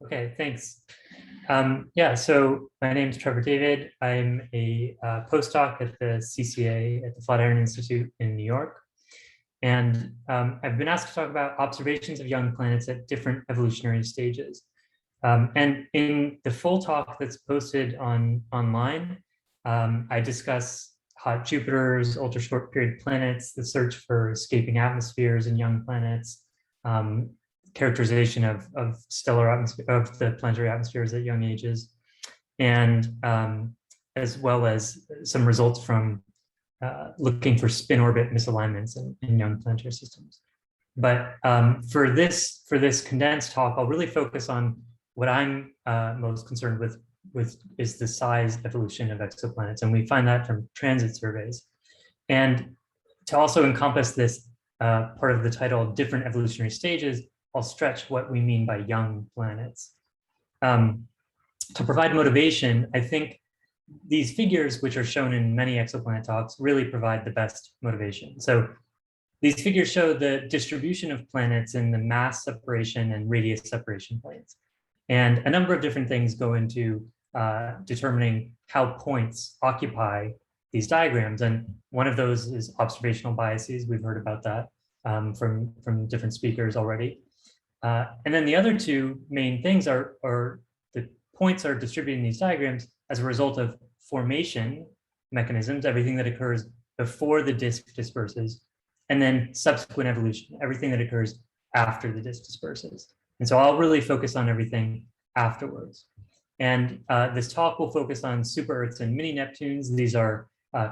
Okay, thanks. Yeah, so my name is Trevor David. I'm a postdoc at the CCA at the Flatiron Institute in New York. And I've been asked to talk about observations of young planets at different evolutionary stages. And in the full talk that's posted online, I discuss hot Jupiters, ultra short period planets, the search for escaping atmospheres in young planets, characterization of stellar atmosphere, of the planetary atmospheres at young ages, and as well as some results from looking for spin orbit misalignments in young planetary systems. But for this condensed talk, I'll really focus on what I'm most concerned with is the size evolution of exoplanets, and we find that from transit surveys. And to also encompass this part of the title, different evolutionary stages, I'll stretch what we mean by young planets. To provide motivation, I think these figures, which are shown in many exoplanet talks, really provide the best motivation. So these figures show the distribution of planets in the mass separation and radius separation planes. And a number of different things go into determining how points occupy these diagrams. And one of those is observational biases. We've heard about that from different speakers already. And then the other two main things are the points are distributed in these diagrams as a result of formation mechanisms, everything that occurs before the disk disperses, and then subsequent evolution, everything that occurs after the disk disperses. And so I'll really focus on everything afterwards. And this talk will focus on super Earths and mini Neptunes. These are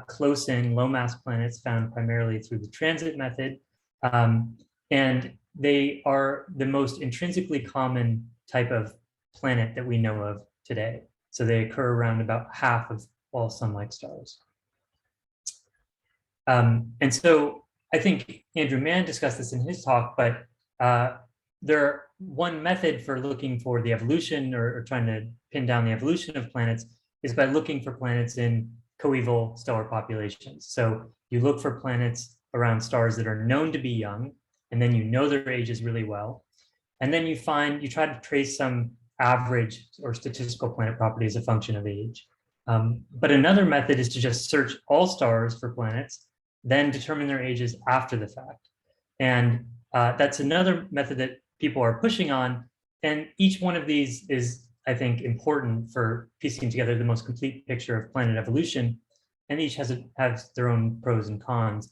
close-in, low-mass planets found primarily through the transit method. And they are the most intrinsically common type of planet that we know of today. So they occur around about half of all sun-like stars. And so I think Andrew Mann discussed this in his talk, but one method for looking for the evolution or trying to pin down the evolution of planets is by looking for planets in coeval stellar populations. So you look for planets around stars that are known to be young, and then you know their ages really well. And then you try to trace some average or statistical planet property as a function of age. But another method is to just search all stars for planets, then determine their ages after the fact. And that's another method that people are pushing on. And each one of these is, I think, important for piecing together the most complete picture of planet evolution. And each has their own pros and cons.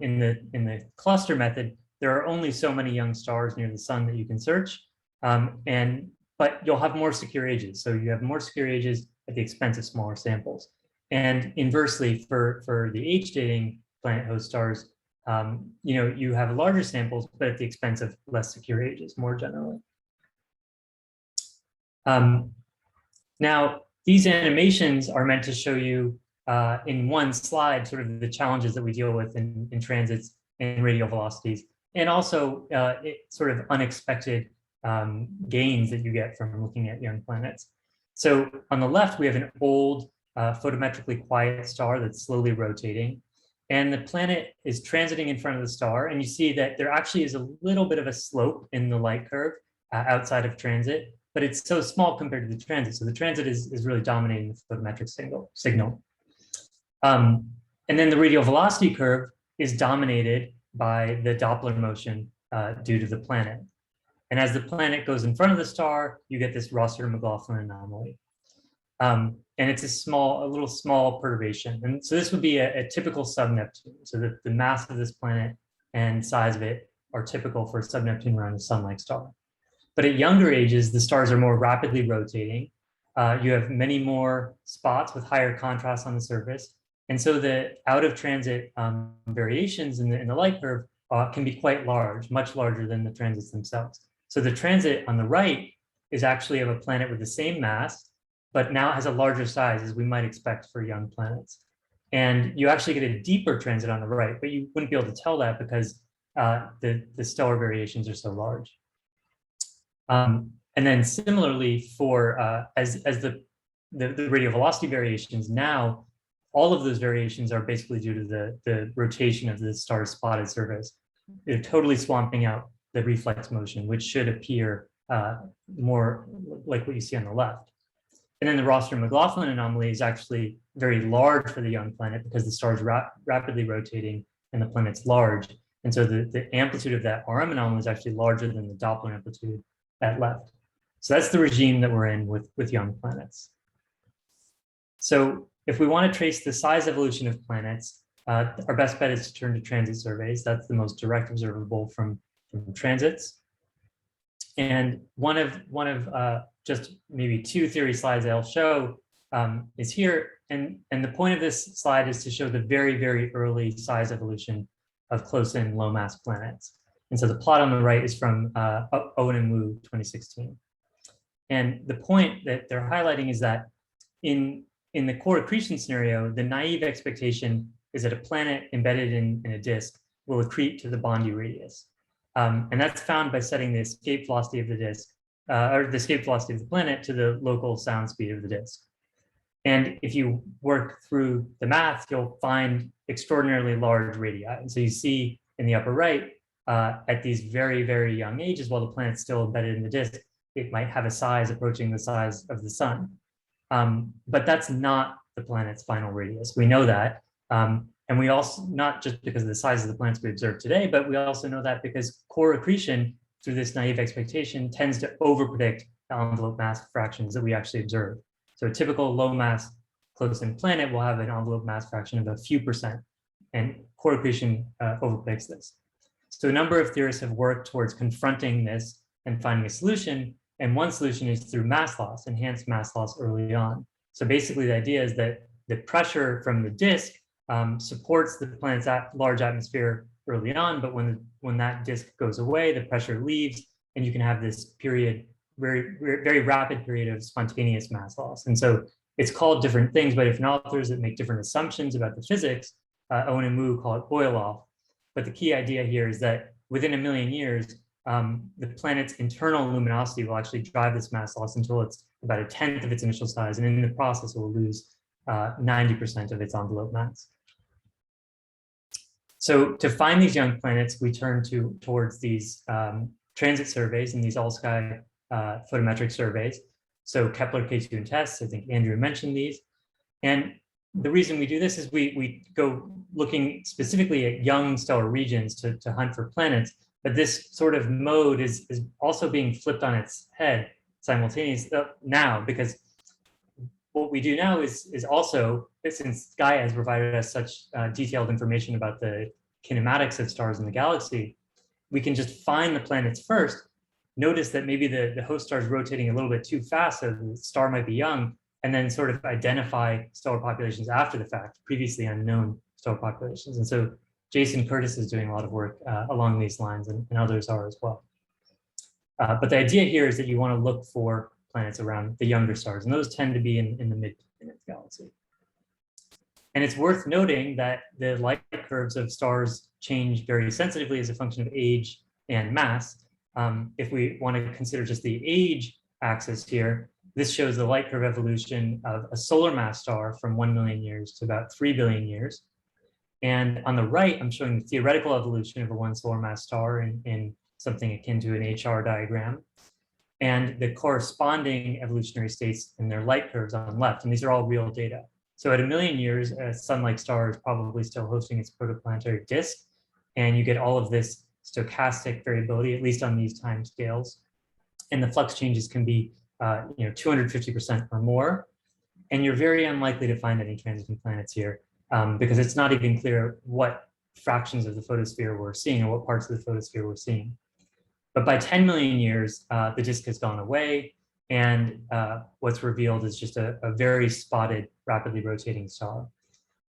In the cluster method, there are only so many young stars near the sun that you can search, but you'll have more secure ages. So you have more secure ages at the expense of smaller samples. And inversely, for the age dating planet host stars, you have larger samples, but at the expense of less secure ages, more generally. Now, these animations are meant to show you in one slide sort of the challenges that we deal with in transits and radial velocities, and also sort of unexpected gains that you get from looking at young planets. So on the left, we have an old photometrically quiet star that's slowly rotating. And the planet is transiting in front of the star. And you see that there actually is a little bit of a slope in the light curve outside of transit, but it's so small compared to the transit. So the transit is really dominating the photometric signal. And then the radial velocity curve is dominated by the Doppler motion due to the planet. And as the planet goes in front of the star, you get this Rossiter-McLaughlin anomaly. And it's a little small perturbation. And so this would be a typical sub-Neptune. So that the mass of this planet and size of it are typical for a sub-Neptune around a sun-like star. But at younger ages, the stars are more rapidly rotating. You have many more spots with higher contrast on the surface. And so the out of transit variations in the light curve can be quite large, much larger than the transits themselves. So the transit on the right is actually of a planet with the same mass, but now it has a larger size as we might expect for young planets. And you actually get a deeper transit on the right, but you wouldn't be able to tell that because the stellar variations are so large. And then similarly for as the radial velocity variations, now all of those variations are basically due to the rotation of the star's spotted surface. They're totally swamping out the reflex motion, which should appear more like what you see on the left. And then the Rossler-McLaughlin anomaly is actually very large for the young planet because the star is rapidly rotating and the planet's large. And so the amplitude of that RM anomaly is actually larger than the Doppler amplitude at left. So that's the regime that we're in with young planets. So if we want to trace the size evolution of planets, our best bet is to turn to transit surveys. That's the most direct observable from transits. And one of just maybe 2 theory slides I'll show is here. And the point of this slide is to show the very, very early size evolution of close-in low-mass planets. And so the plot on the right is from Owen and Wu 2016. And the point that they're highlighting is that in the core accretion scenario, the naive expectation is that a planet embedded in a disk will accrete to the Bondi radius. And that's found by setting the escape velocity of the disk, or the escape velocity of the planet to the local sound speed of the disk. And if you work through the math, you'll find extraordinarily large radii. And so you see in the upper right, at these very, very young ages, while the planet's still embedded in the disk, it might have a size approaching the size of the sun. But that's not the planet's final radius. We know that. And we also, not just because of the size of the planets we observe today, but we also know that because core accretion through this naive expectation tends to overpredict the envelope mass fractions that we actually observe. So a typical low mass close-in planet will have an envelope mass fraction of a few %, and core accretion overpredicts this. So a number of theorists have worked towards confronting this and finding a solution. And one solution is through mass loss, enhanced mass loss early on. So basically the idea is that the pressure from the disk supports the planet's large atmosphere early on, but when that disk goes away, the pressure leaves, and you can have this period, very rapid period of spontaneous mass loss. And so it's called different things by different authors that make different assumptions about the physics. Owen and Wu call it boil off. But the key idea here is that within 1 million years, the planet's internal luminosity will actually drive this mass loss until it's about 1/10 of its initial size. And in the process, it will lose 90% of its envelope mass. So to find these young planets, we turn towards these transit surveys and these all-sky photometric surveys. So Kepler, K2, and TESS, I think Andrew mentioned these. And the reason we do this is we go looking specifically at young stellar regions to hunt for planets, but this sort of mode is also being flipped on its head simultaneously now, because what we do now is also, since Gaia has provided us such detailed information about the kinematics of stars in the galaxy, we can just find the planets first, notice that maybe the host star is rotating a little bit too fast, so the star might be young, and then sort of identify stellar populations after the fact, previously unknown stellar populations. And so Jason Curtis is doing a lot of work along these lines, and others are as well. But the idea here is that you want to look for planets around the younger stars, and those tend to be in the mid-planet galaxy. And it's worth noting that the light curves of stars change very sensitively as a function of age and mass. If we want to consider just the age axis here, this shows the light curve evolution of a solar mass star from 1 million years to about 3 billion years. And on the right, I'm showing the theoretical evolution of a one solar mass star in something akin to an HR diagram, and the corresponding evolutionary states in their light curves on the left. And these are all real data. So at 1 million years, a sun-like star is probably still hosting its protoplanetary disk, and you get all of this stochastic variability, at least on these time scales. And the flux changes can be 250% or more. And you're very unlikely to find any transiting planets here because it's not even clear what fractions of the photosphere we're seeing or what parts of the photosphere we're seeing. But by 10 million years, the disk has gone away, and what's revealed is just a very spotted, rapidly rotating star.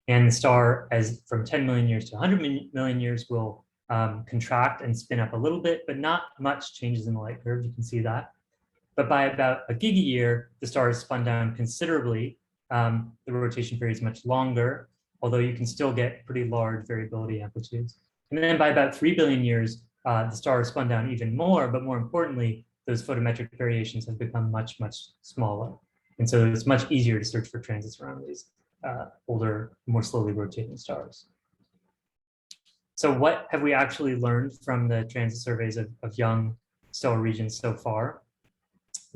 And the star, as from 10 million years to 100 million years, will contract and spin up a little bit, but not much changes in the light curve. You can see that. But by about a gigayear, the star is spun down considerably. The rotation period is much longer, although you can still get pretty large variability amplitudes. And then by about 3 billion years, the star is spun down even more, but more importantly, those photometric variations have become much, much smaller. And so it's much easier to search for transits around these older, more slowly rotating stars. So what have we actually learned from the transit surveys of young stellar regions so far?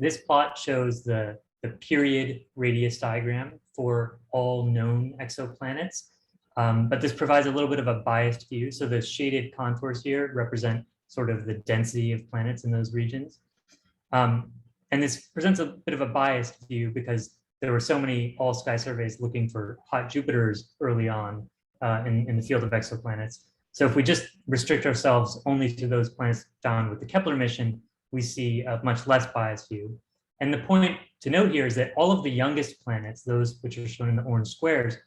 This plot shows the period radius diagram for all known exoplanets. But this provides a little bit of a biased view. So the shaded contours here represent sort of the density of planets in those regions. And this presents a bit of a biased view because there were so many all-sky surveys looking for hot Jupiters early on in the field of exoplanets. So if we just restrict ourselves only to those planets found with the Kepler mission, we see a much less biased view. And the point to note here is that all of the youngest planets, those which are shown in the orange squares,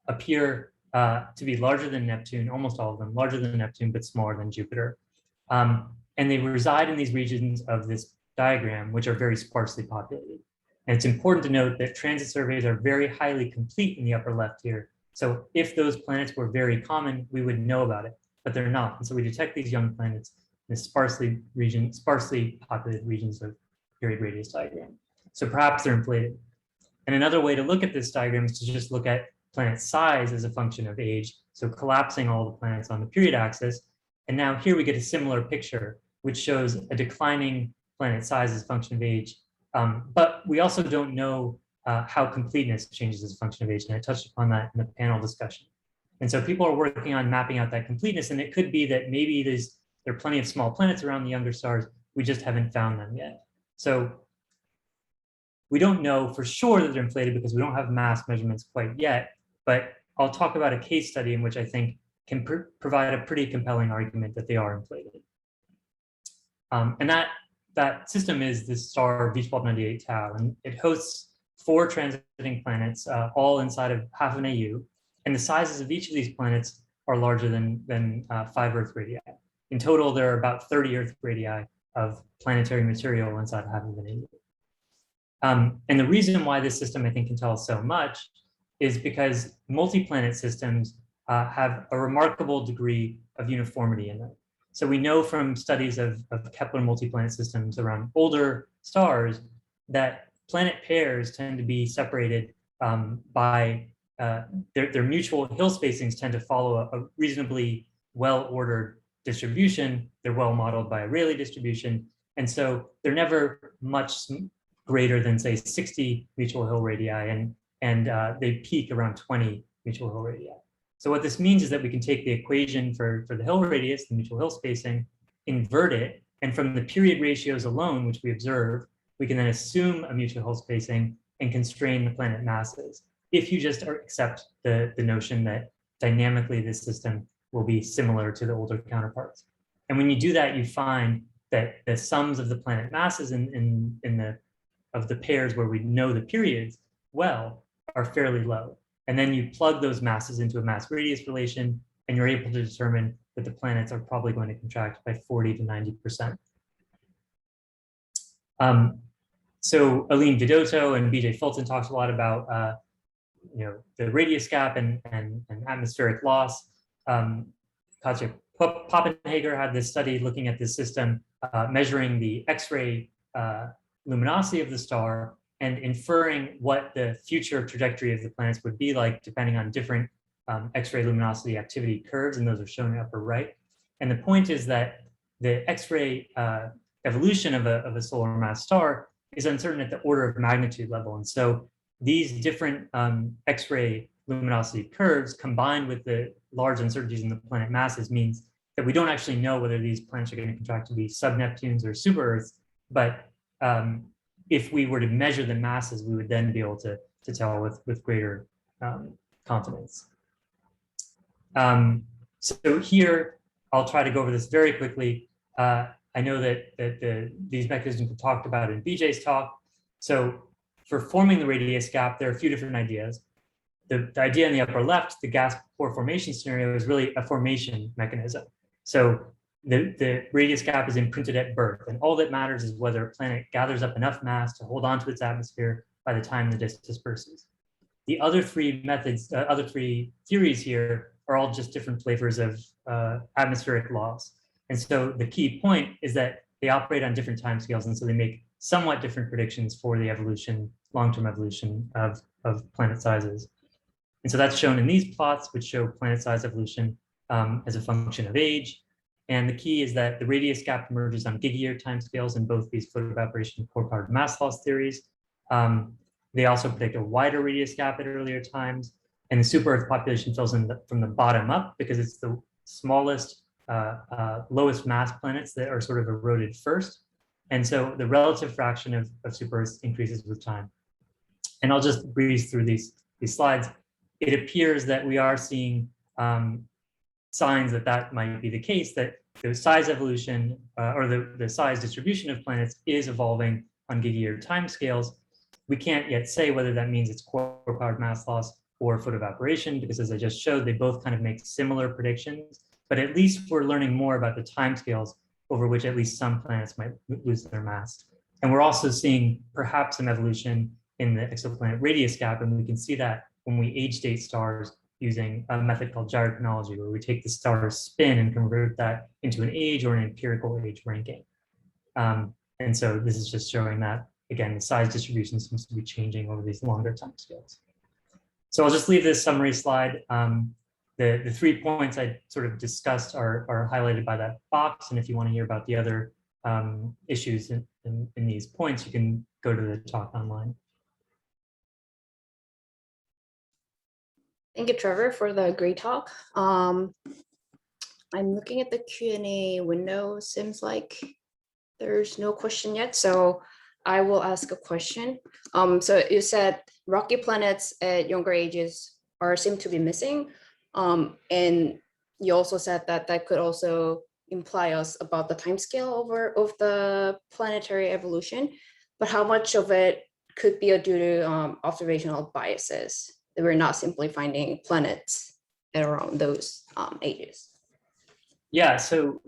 appear to be larger than Neptune, almost all of them, larger than Neptune, but smaller than Jupiter. And they reside in these regions of this diagram, which are very sparsely populated. And it's important to note that transit surveys are very highly complete in the upper left here. So if those planets were very common, we would know about it, but they're not. And so we detect these young planets in the sparsely populated regions of period radius diagram. So perhaps they're inflated. And another way to look at this diagram is to just look at planet size as a function of age. So collapsing all the planets on the period axis. And now here we get a similar picture, which shows a declining planet size as a function of age. But we also don't know how completeness changes as a function of age. And I touched upon that in the panel discussion. And so people are working on mapping out that completeness. And it could be that maybe there are plenty of small planets around the younger stars. We just haven't found them yet. So we don't know for sure that they're inflated because we don't have mass measurements quite yet. But I'll talk about a case study in which I think can provide a pretty compelling argument that they are inflated. And that system is the star V1298 Tau, and it hosts 4 transiting planets, all inside of half an AU. And the sizes of each of these planets are larger than 5 Earth radii. In total, there are about 30 Earth radii of planetary material inside half of an AU. And the reason why this system, I think, can tell us so much is because multi-planet systems have a remarkable degree of uniformity in them. So we know from studies of Kepler multi-planet systems around older stars that planet pairs tend to be separated by their mutual Hill spacings tend to follow a reasonably well-ordered distribution. They're well modeled by a Rayleigh distribution. And so they're never much greater than, say, 60 mutual Hill radii, and they peak around 20 mutual Hill radii. So what this means is that we can take the equation for the Hill radius, the mutual Hill spacing, invert it, and from the period ratios alone, which we observe, we can then assume a mutual Hill spacing and constrain the planet masses, if you just accept the notion that dynamically this system will be similar to the older counterparts. And when you do that, you find that the sums of the planet masses of the pairs where we know the periods well are fairly low. And then you plug those masses into a mass radius relation, and you're able to determine that the planets are probably going to contract by 40 to 90%. So Aline Vidotto and BJ Fulton talked a lot about the radius gap and atmospheric loss. Katja Poppenhager had this study looking at this system, measuring the X-ray luminosity of the star and inferring what the future trajectory of the planets would be like depending on different X-ray luminosity activity curves, and those are shown in the upper right. And the point is that the X-ray evolution of a solar mass star is uncertain at the order of magnitude level. And so these different X-ray luminosity curves combined with the large uncertainties in the planet masses means that we don't actually know whether these planets are going to contract to be sub-Neptunes or super-Earths, but if we were to measure the masses, we would then be able to tell with greater confidence. So here, I'll try to go over this very quickly. I know that these mechanisms were talked about in BJ's talk. So for forming the radius gap, there are a few different ideas. The idea in the upper left, the gas pore formation scenario, is really a formation mechanism. So the radius gap is imprinted at birth, and all that matters is whether a planet gathers up enough mass to hold on to its atmosphere by the time the disk disperses. The other 3 methods, other 3 theories here are all just different flavors of atmospheric loss. And so the key point is that they operate on different timescales, and so they make somewhat different predictions for the evolution, long-term evolution of planet sizes. And so that's shown in these plots, which show planet size evolution as a function of age. And the key is that the radius gap emerges on gigayear timescales in both these photoevaporation and core-powered mass loss theories. They also predict a wider radius gap at earlier times. And the super Earth population fills in from the bottom up because it's the smallest, lowest mass planets that are sort of eroded first. And so the relative fraction of super Earths increases with time. And I'll just breeze through these slides. It appears that we are seeing signs that might be the case, that the size evolution or the size distribution of planets is evolving on gigayear timescales. We can't yet say whether that means it's core-powered mass loss or photoevaporation, because as I just showed, they both kind of make similar predictions, but at least we're learning more about the timescales over which at least some planets might lose their mass. And we're also seeing perhaps some evolution in the exoplanet radius gap, and we can see that when we age date stars using a method called gyrochronology, where we take the star's spin and convert that into an age or an empirical age ranking. And so this is just showing that, again, the size distribution seems to be changing over these longer timescales. So I'll just leave this summary slide. The 3 points I sort of discussed are highlighted by that box. And if you want to hear about the other issues in these points, you can go to the talk online. Thank you, Trevor, for the great talk. I'm looking at the Q&A window. Seems like there's no question yet, so I will ask a question. So you said rocky planets at younger ages seem to be missing, and you also said that that could also imply us about the timescale of the planetary evolution. But how much of it could be due to observational biases, that we're not simply finding planets at around those ages? Yeah, so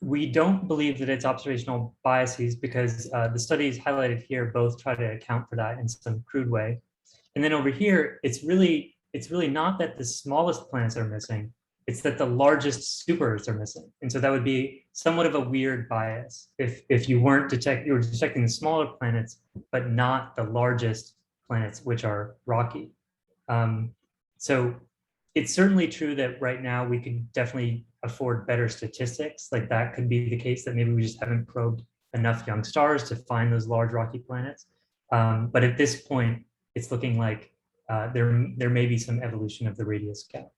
we don't believe that it's observational biases, because the studies highlighted here both try to account for that in some crude way. And then over here, it's really not that the smallest planets are missing, it's that the largest super Earths are missing. And so that would be somewhat of a weird bias if you were detecting the smaller planets, but not the largest planets, which are rocky. So it's certainly true that right now we could definitely afford better statistics. Like that could be the case, that maybe we just haven't probed enough young stars to find those large rocky planets. But at this point, it's looking like there may be some evolution of the radius gap.